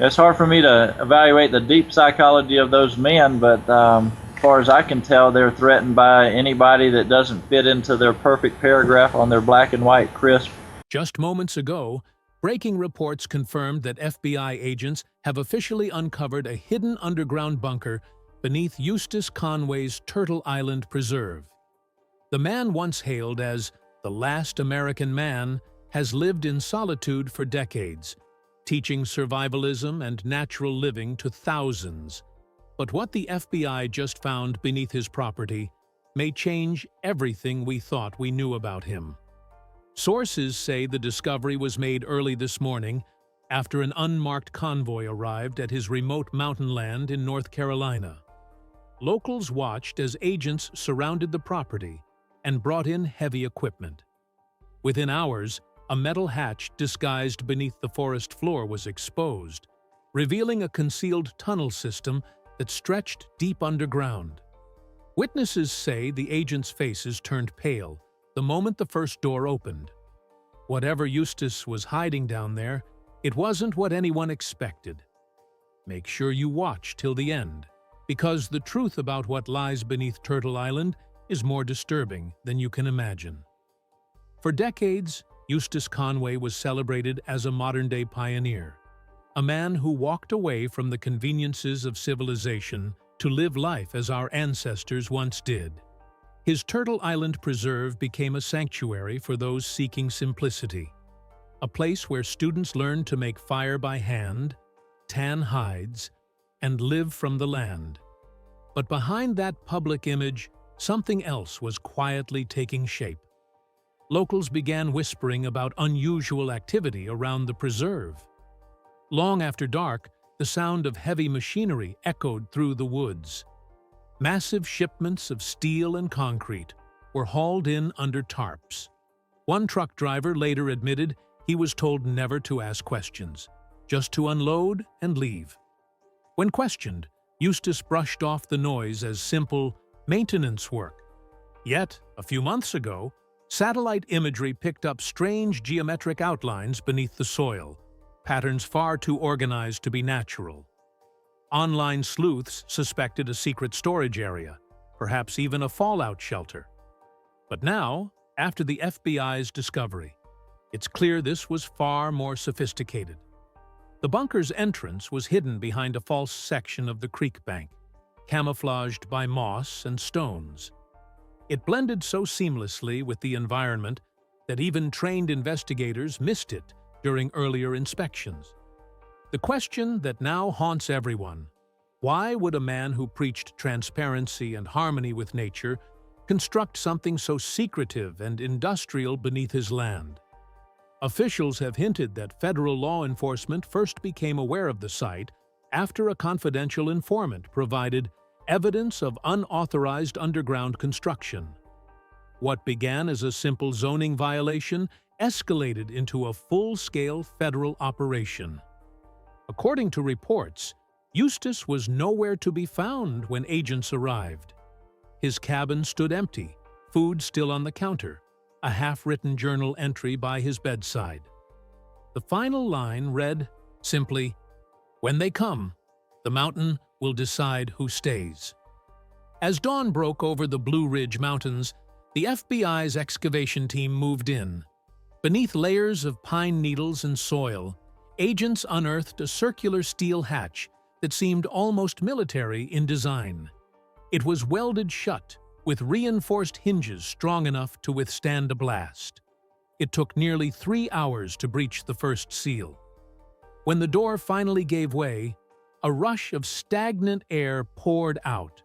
It's hard for me to evaluate the deep psychology of those men, but as far as I can tell, they're threatened by anybody that doesn't fit into their perfect paragraph on their black and white crisp. Just moments ago, breaking reports confirmed that FBI agents have officially uncovered a hidden underground bunker beneath Eustace Conway's Turtle Island Preserve. The man once hailed as the last American man has lived in solitude for decades, teaching survivalism and natural living to thousands. But what the FBI just found beneath his property may change everything we thought we knew about him. Sources say the discovery was made early this morning after an unmarked convoy arrived at his remote mountain land in North Carolina. Locals watched as agents surrounded the property and brought in heavy equipment. Within hours, a metal hatch disguised beneath the forest floor was exposed, revealing a concealed tunnel system that stretched deep underground. Witnesses say the agents' faces turned pale the moment the first door opened. Whatever Eustace was hiding down there, it wasn't what anyone expected. Make sure you watch till the end, because the truth about what lies beneath Turtle Island is more disturbing than you can imagine. For decades, Eustace Conway was celebrated as a modern-day pioneer, a man who walked away from the conveniences of civilization to live life as our ancestors once did. His Turtle Island Preserve became a sanctuary for those seeking simplicity, a place where students learned to make fire by hand, tan hides, and live from the land. But behind that public image, something else was quietly taking shape. Locals began whispering about unusual activity around the preserve. Long after dark, the sound of heavy machinery echoed through the woods. Massive shipments of steel and concrete were hauled in under tarps. One truck driver later admitted he was told never to ask questions, just to unload and leave. When questioned, Eustace brushed off the noise as simple maintenance work. Yet, a few months ago, satellite imagery picked up strange geometric outlines beneath the soil, patterns far too organized to be natural. Online sleuths suspected a secret storage area, perhaps even a fallout shelter. But now, after the FBI's discovery, it's clear this was far more sophisticated. The bunker's entrance was hidden behind a false section of the creek bank, camouflaged by moss and stones. It blended so seamlessly with the environment that even trained investigators missed it during earlier inspections. The question that now haunts everyone: why would a man who preached transparency and harmony with nature construct something so secretive and industrial beneath his land? Officials have hinted that federal law enforcement first became aware of the site after a confidential informant provided evidence of unauthorized underground construction. What began as a simple zoning violation escalated into a full-scale federal operation. According to reports, Eustace was nowhere to be found when agents arrived. His cabin stood empty, food still on the counter, a half-written journal entry by his bedside. The final line read simply, "When they come, the mountain will decide who stays." As dawn broke over the Blue Ridge Mountains, the FBI's excavation team moved in. Beneath layers of pine needles and soil, agents unearthed a circular steel hatch that seemed almost military in design. It was welded shut, with reinforced hinges strong enough to withstand a blast. It took nearly 3 hours to breach the first seal. When the door finally gave way, a rush of stagnant air poured out,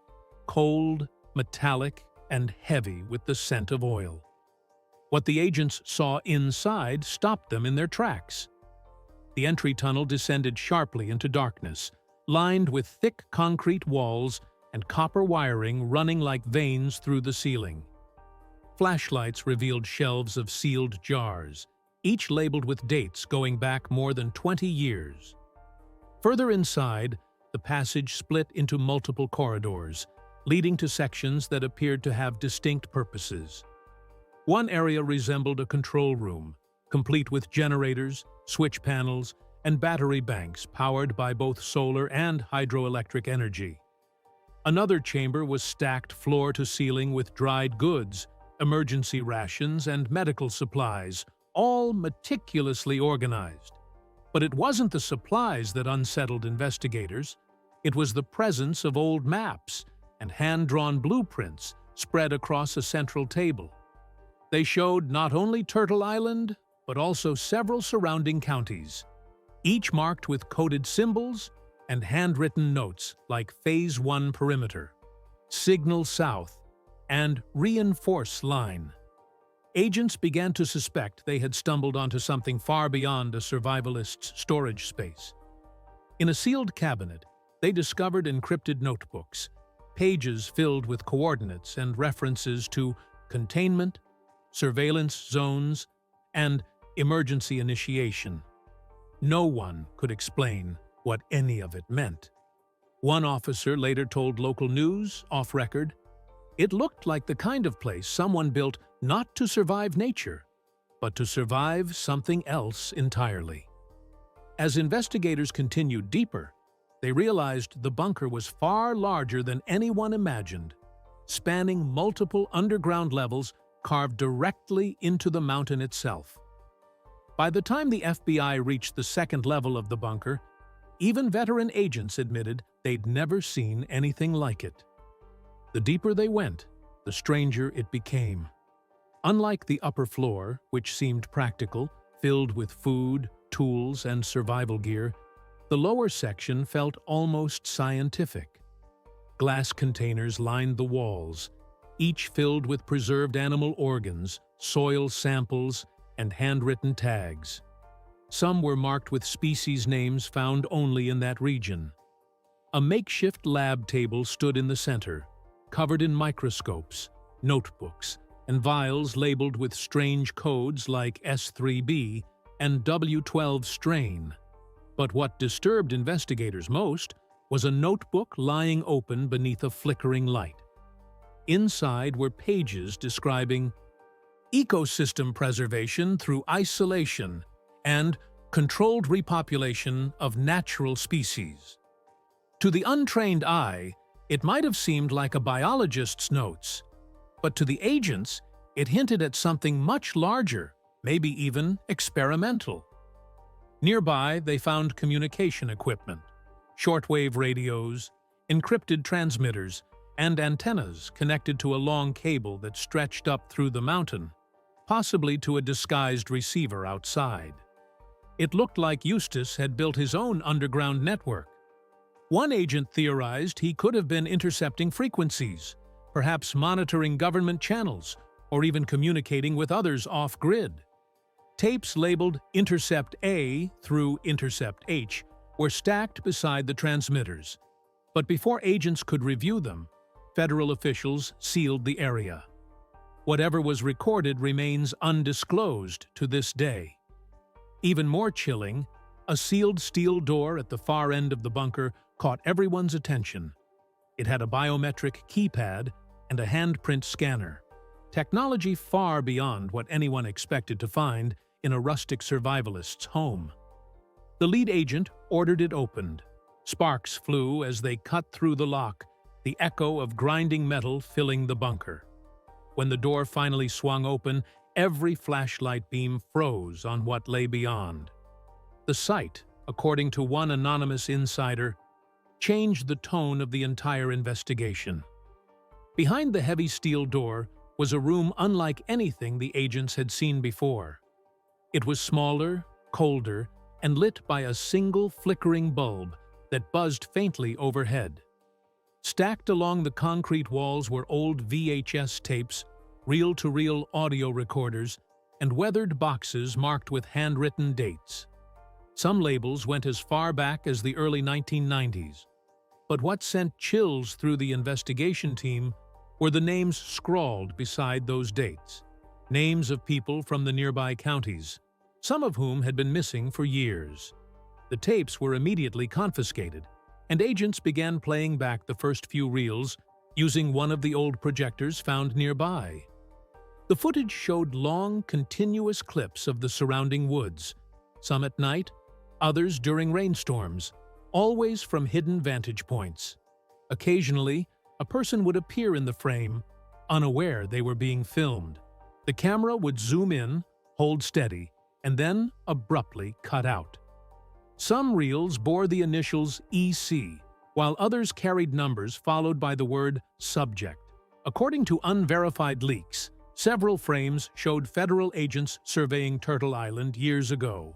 cold, metallic, and heavy with the scent of oil. What the agents saw inside stopped them in their tracks. The entry tunnel descended sharply into darkness, lined with thick concrete walls and copper wiring running like veins through the ceiling. Flashlights revealed shelves of sealed jars, each labeled with dates going back more than 20 years. Further inside, the passage split into multiple corridors, leading to sections that appeared to have distinct purposes. One area resembled a control room, complete with generators, switch panels, and battery banks powered by both solar and hydroelectric energy. Another chamber was stacked floor to ceiling with dried goods, emergency rations, and medical supplies, all meticulously organized. But it wasn't the supplies that unsettled investigators. It was the presence of old maps and hand-drawn blueprints spread across a central table. They showed not only Turtle Island, but also several surrounding counties, each marked with coded symbols and handwritten notes like Phase 1 Perimeter, Signal South, and Reinforce Line. Agents began to suspect they had stumbled onto something far beyond a survivalist's storage space. In a sealed cabinet, they discovered encrypted notebooks, pages filled with coordinates and references to containment, surveillance zones, and emergency initiation. No one could explain what any of it meant. One officer later told local news, off record, "It looked like the kind of place someone built not to survive nature, but to survive something else entirely." As investigators continued deeper, they realized the bunker was far larger than anyone imagined, spanning multiple underground levels carved directly into the mountain itself. By the time the FBI reached the second level of the bunker, even veteran agents admitted they'd never seen anything like it. The deeper they went, the stranger it became. Unlike the upper floor, which seemed practical, filled with food, tools, and survival gear, the lower section felt almost scientific. Glass containers lined the walls, each filled with preserved animal organs, soil samples, and handwritten tags. Some were marked with species names found only in that region. A makeshift lab table stood in the center, covered in microscopes, notebooks, and vials labeled with strange codes like S3B and W12 strain. But what disturbed investigators most was a notebook lying open beneath a flickering light. Inside were pages describing ecosystem preservation through isolation and controlled repopulation of natural species. To the untrained eye, it might have seemed like a biologist's notes, but to the agents, it hinted at something much larger, maybe even experimental. Nearby, they found communication equipment, shortwave radios, encrypted transmitters, and antennas connected to a long cable that stretched up through the mountain, possibly to a disguised receiver outside. It looked like Eustace had built his own underground network. One agent theorized he could have been intercepting frequencies, perhaps monitoring government channels, or even communicating with others off-grid. Tapes labeled Intercept A through Intercept H were stacked beside the transmitters, but before agents could review them, federal officials sealed the area. Whatever was recorded remains undisclosed to this day. Even more chilling, a sealed steel door at the far end of the bunker caught everyone's attention. It had a biometric keypad and a handprint scanner, technology far beyond what anyone expected to find in a rustic survivalist's home. The lead agent ordered it opened. Sparks flew as they cut through the lock, the echo of grinding metal filling the bunker. When the door finally swung open, every flashlight beam froze on what lay beyond. The sight, according to one anonymous insider, changed the tone of the entire investigation. Behind the heavy steel door was a room unlike anything the agents had seen before. It was smaller, colder, and lit by a single flickering bulb that buzzed faintly overhead. Stacked along the concrete walls were old VHS tapes, reel-to-reel audio recorders, and weathered boxes marked with handwritten dates. Some labels went as far back as the early 1990s. But what sent chills through the investigation team were the names scrawled beside those dates. Names of people from the nearby counties, some of whom had been missing for years. The tapes were immediately confiscated, and agents began playing back the first few reels using one of the old projectors found nearby. The footage showed long, continuous clips of the surrounding woods, some at night, others during rainstorms, always from hidden vantage points. Occasionally, a person would appear in the frame, unaware they were being filmed. The camera would zoom in, hold steady, and then abruptly cut out. Some reels bore the initials EC, while others carried numbers followed by the word subject. According to unverified leaks, several frames showed federal agents surveying Turtle Island years ago.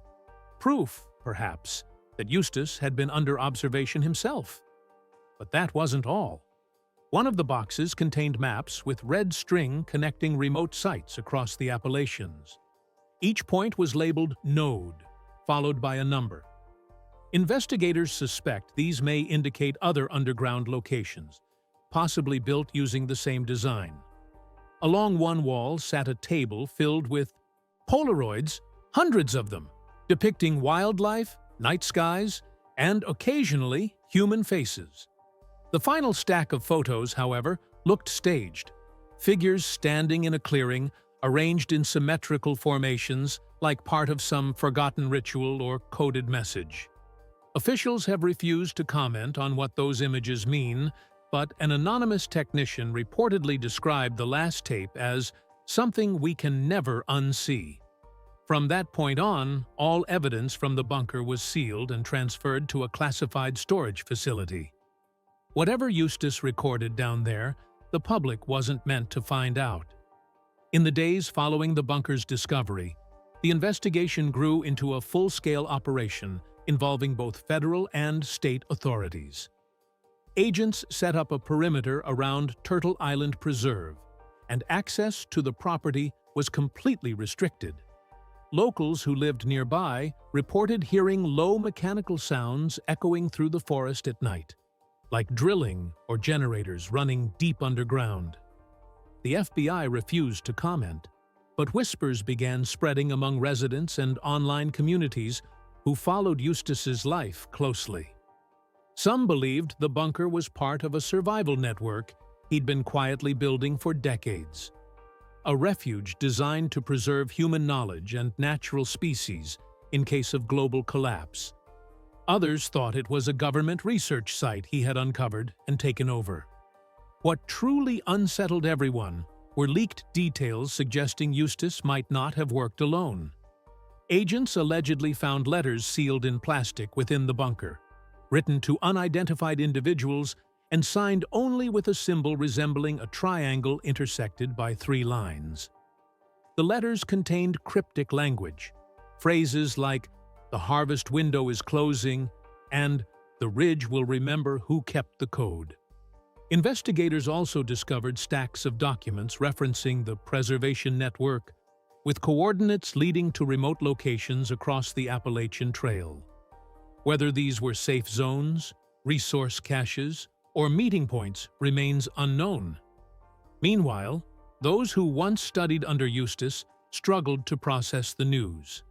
Proof, perhaps, that Eustace had been under observation himself. But that wasn't all. One of the boxes contained maps with red string connecting remote sites across the Appalachians. Each point was labeled Node, followed by a number. Investigators suspect these may indicate other underground locations, possibly built using the same design. Along one wall sat a table filled with Polaroids, hundreds of them, depicting wildlife, night skies, and occasionally human faces. The final stack of photos, however, looked staged. Figures standing in a clearing, arranged in symmetrical formations, like part of some forgotten ritual or coded message. Officials have refused to comment on what those images mean, but an anonymous technician reportedly described the last tape as something we can never unsee. From that point on, all evidence from the bunker was sealed and transferred to a classified storage facility. Whatever Eustace recorded down there, the public wasn't meant to find out. In the days following the bunker's discovery, the investigation grew into a full-scale operation involving both federal and state authorities. Agents set up a perimeter around Turtle Island Preserve, and access to the property was completely restricted. Locals who lived nearby reported hearing low mechanical sounds echoing through the forest at night, like drilling or generators running deep underground. The FBI refused to comment, but whispers began spreading among residents and online communities who followed Eustace's life closely. Some believed the bunker was part of a survival network he'd been quietly building for decades, a refuge designed to preserve human knowledge and natural species in case of global collapse. Others thought it was a government research site he had uncovered and taken over. What truly unsettled everyone were leaked details suggesting Eustace might not have worked alone. Agents allegedly found letters sealed in plastic within the bunker, written to unidentified individuals and signed only with a symbol resembling a triangle intersected by 3 lines. The letters contained cryptic language, phrases like, "The harvest window is closing," and "The ridge will remember who kept the code." Investigators also discovered stacks of documents referencing the preservation network, with coordinates leading to remote locations across the Appalachian Trail. Whether these were safe zones, resource caches, or meeting points remains unknown. Meanwhile, those who once studied under Eustace struggled to process the news.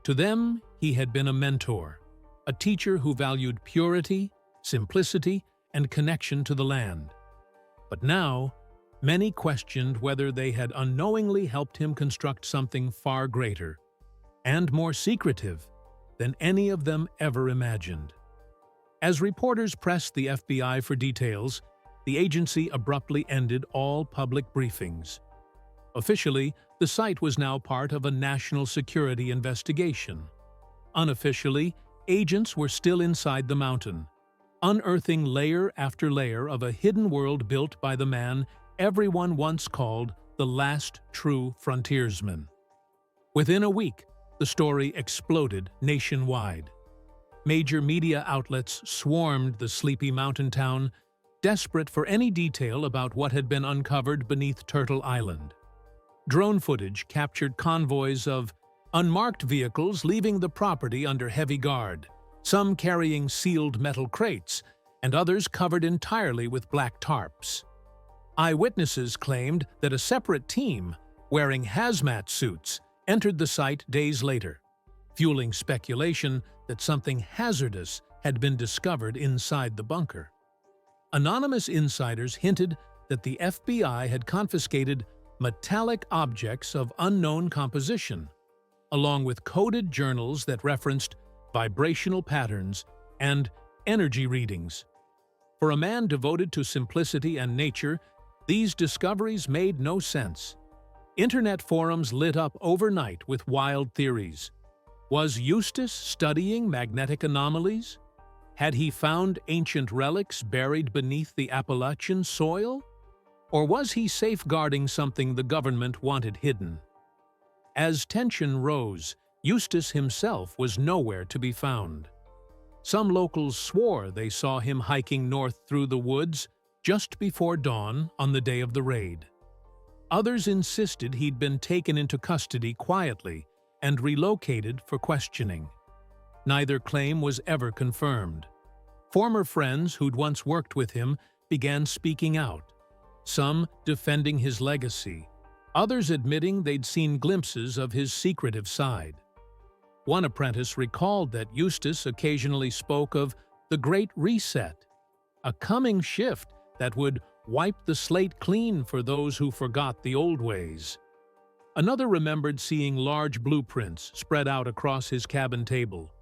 To them, he had been a mentor, a teacher who valued purity, simplicity, and connection to the land. But now, many questioned whether they had unknowingly helped him construct something far greater and more secretive than any of them ever imagined. As reporters pressed the FBI for details, the agency abruptly ended all public briefings. Officially, the site was now part of a national security investigation. Unofficially, agents were still inside the mountain, unearthing layer after layer of a hidden world built by the man everyone once called the last true frontiersman. Within a week, the story exploded nationwide. Major media outlets swarmed the sleepy mountain town, desperate for any detail about what had been uncovered beneath Turtle Island. Drone footage captured convoys of unmarked vehicles leaving the property under heavy guard, some carrying sealed metal crates, and others covered entirely with black tarps. Eyewitnesses claimed that a separate team, wearing hazmat suits, entered the site days later, fueling speculation that something hazardous had been discovered inside the bunker. Anonymous insiders hinted that the FBI had confiscated metallic objects of unknown composition, along with coded journals that referenced vibrational patterns, and energy readings. For a man devoted to simplicity and nature, these discoveries made no sense. Internet forums lit up overnight with wild theories. Was Eustace studying magnetic anomalies? Had he found ancient relics buried beneath the Appalachian soil? Or was he safeguarding something the government wanted hidden? As tension rose, Eustace himself was nowhere to be found. Some locals swore they saw him hiking north through the woods just before dawn on the day of the raid. Others insisted he'd been taken into custody quietly and relocated for questioning. Neither claim was ever confirmed. Former friends who'd once worked with him began speaking out, some defending his legacy, others admitting they'd seen glimpses of his secretive side. One apprentice recalled that Eustace occasionally spoke of the Great Reset, a coming shift that would wipe the slate clean for those who forgot the old ways. Another remembered seeing large blueprints spread out across his cabin table,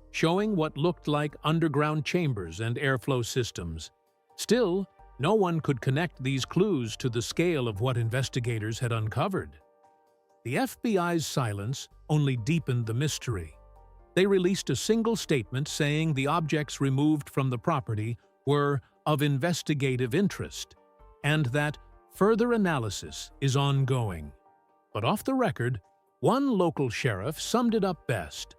showing what looked like underground chambers and airflow systems. Still, no one could connect these clues to the scale of what investigators had uncovered. The FBI's silence only deepened the mystery. They released a single statement saying the objects removed from the property were of investigative interest, and that further analysis is ongoing. But off the record, one local sheriff summed it up best.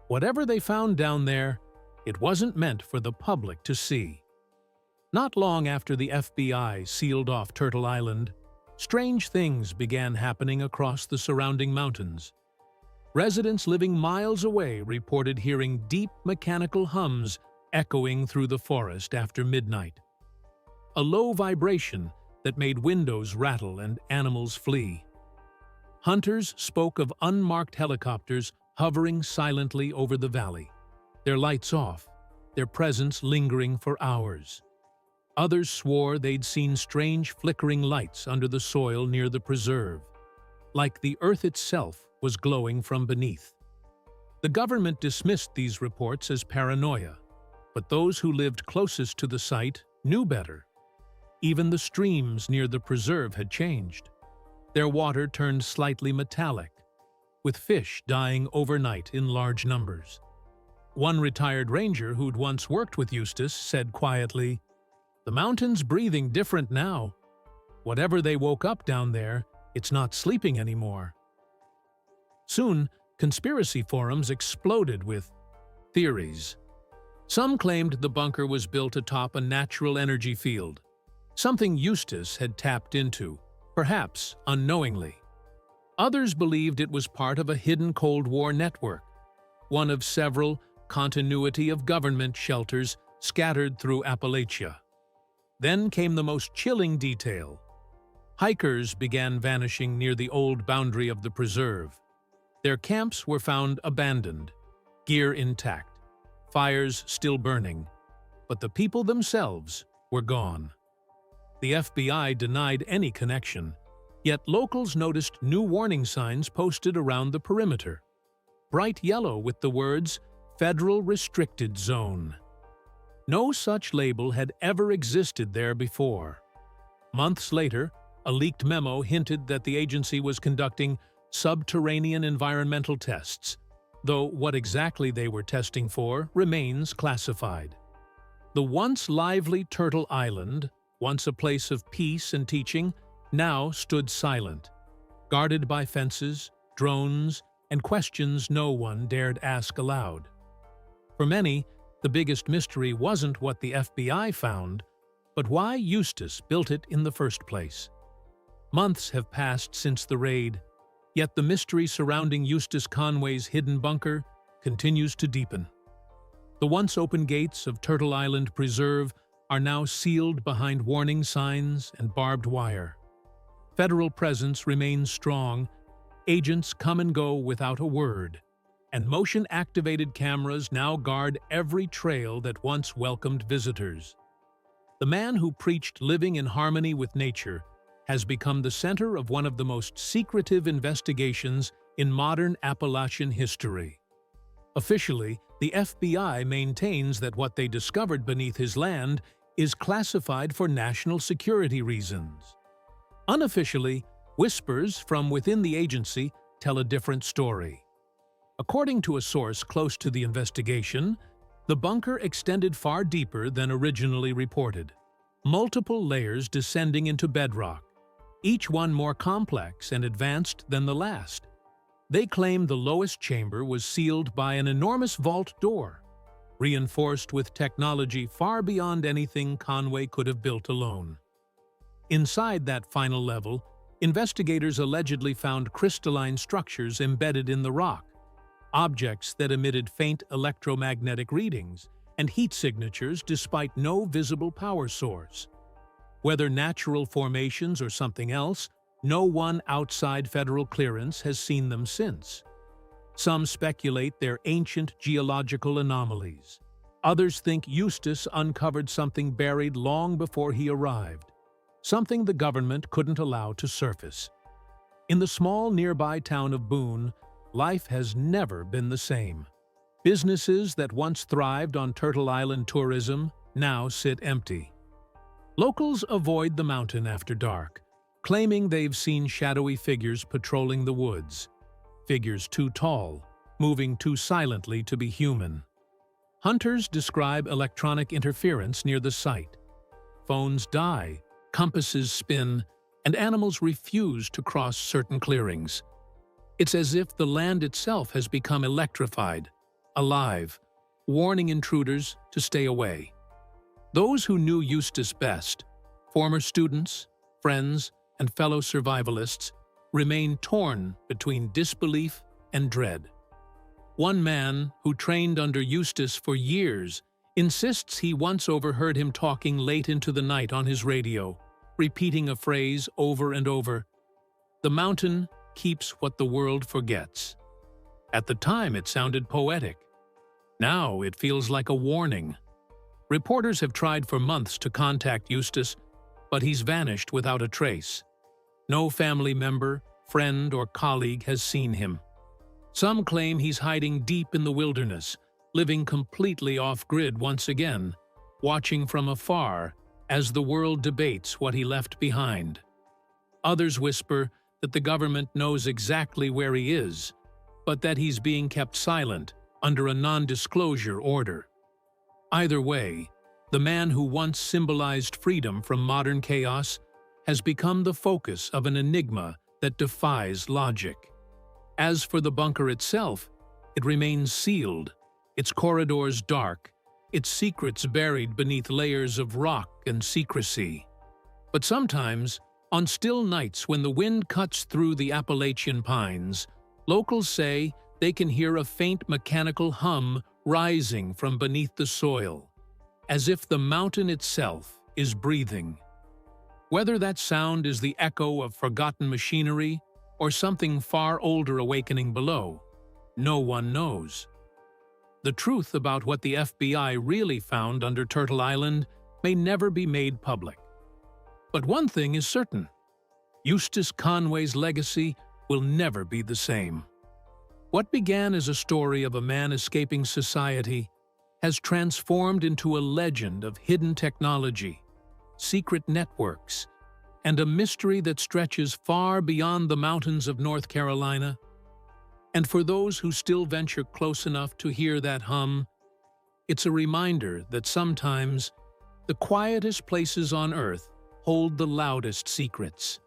Whatever they found down there, it wasn't meant for the public to see. Not long after the FBI sealed off Turtle Island, strange things began happening across the surrounding mountains. Residents living miles away reported hearing deep mechanical hums echoing through the forest after midnight. A low vibration that made windows rattle and animals flee. Hunters spoke of unmarked helicopters hovering silently over the valley, their lights off, their presence lingering for hours. Others swore they'd seen strange flickering lights under the soil near the preserve, like the earth itself was glowing from beneath. The government dismissed these reports as paranoia, but those who lived closest to the site knew better. Even the streams near the preserve had changed. Their water turned slightly metallic, with fish dying overnight in large numbers. One retired ranger who'd once worked with Eustace said quietly, "The mountain's breathing different now. Whatever they woke up down there, it's not sleeping anymore." Soon, conspiracy forums exploded with theories. Some claimed the bunker was built atop a natural energy field, something Eustace had tapped into, perhaps unknowingly. Others believed it was part of a hidden Cold War network, one of several continuity of government shelters scattered through Appalachia. Then came the most chilling detail. Hikers began vanishing near the old boundary of the preserve. Their camps were found abandoned, gear intact, fires still burning, but the people themselves were gone. The FBI denied any connection, yet locals noticed new warning signs posted around the perimeter, bright yellow with the words "Federal Restricted Zone." No such label had ever existed there before. Months later, a leaked memo hinted that the agency was conducting subterranean environmental tests, though what exactly they were testing for remains classified. The once lively Turtle Island, once a place of peace and teaching, now stood silent, guarded by fences, drones, and questions no one dared ask aloud. For many, the biggest mystery wasn't what the FBI found, but why Eustace built it in the first place. Months have passed since the raid, yet the mystery surrounding Eustace Conway's hidden bunker continues to deepen. The once open gates of Turtle Island Preserve are now sealed behind warning signs and barbed wire. Federal presence remains strong, agents come and go without a word, and motion-activated cameras now guard every trail that once welcomed visitors. The man who preached living in harmony with nature has become the center of one of the most secretive investigations in modern Appalachian history. Officially, the FBI maintains that what they discovered beneath his land is classified for national security reasons. Unofficially, whispers from within the agency tell a different story. According to a source close to the investigation, the bunker extended far deeper than originally reported. Multiple layers descending into bedrock, each one more complex and advanced than the last. They claim the lowest chamber was sealed by an enormous vault door, reinforced with technology far beyond anything Conway could have built alone. Inside that final level, investigators allegedly found crystalline structures embedded in the rock, objects that emitted faint electromagnetic readings and heat signatures despite no visible power source. Whether natural formations or something else, no one outside federal clearance has seen them since. Some speculate they're ancient geological anomalies. Others think Eustace uncovered something buried long before he arrived, something the government couldn't allow to surface. In the small nearby town of Boone, life has never been the same. Businesses that once thrived on Turtle Island tourism now sit empty. Locals avoid the mountain after dark, claiming they've seen shadowy figures patrolling the woods. Figures too tall, moving too silently to be human. Hunters describe electronic interference near the site. Phones die, compasses spin, and animals refuse to cross certain clearings. It's as if the land itself has become electrified, alive, warning intruders to stay away. Those who knew Eustace best, former students, friends, and fellow survivalists, remain torn between disbelief and dread. One man, who trained under Eustace for years, insists he once overheard him talking late into the night on his radio, repeating a phrase over and over, "The mountain keeps what the world forgets." At the time, it sounded poetic. Now it feels like a warning. Reporters have tried for months to contact Eustace, but he's vanished without a trace. No family member, friend, or colleague has seen him. Some claim he's hiding deep in the wilderness, living completely off-grid once again, watching from afar as the world debates what he left behind. Others whisper that the government knows exactly where he is, but that he's being kept silent under a non-disclosure order. Either way, the man who once symbolized freedom from modern chaos has become the focus of an enigma that defies logic. As for the bunker itself, it remains sealed, its corridors dark, its secrets buried beneath layers of rock and secrecy. But sometimes, on still nights when the wind cuts through the Appalachian pines, locals say they can hear a faint mechanical hum rising from beneath the soil, as if the mountain itself is breathing. Whether that sound is the echo of forgotten machinery or something far older awakening below, no one knows. The truth about what the FBI really found under Turtle Island may never be made public. But one thing is certain: Eustace Conway's legacy will never be the same. What began as a story of a man escaping society has transformed into a legend of hidden technology, secret networks, and a mystery that stretches far beyond the mountains of North Carolina. And for those who still venture close enough to hear that hum, it's a reminder that sometimes the quietest places on Earth hold the loudest secrets.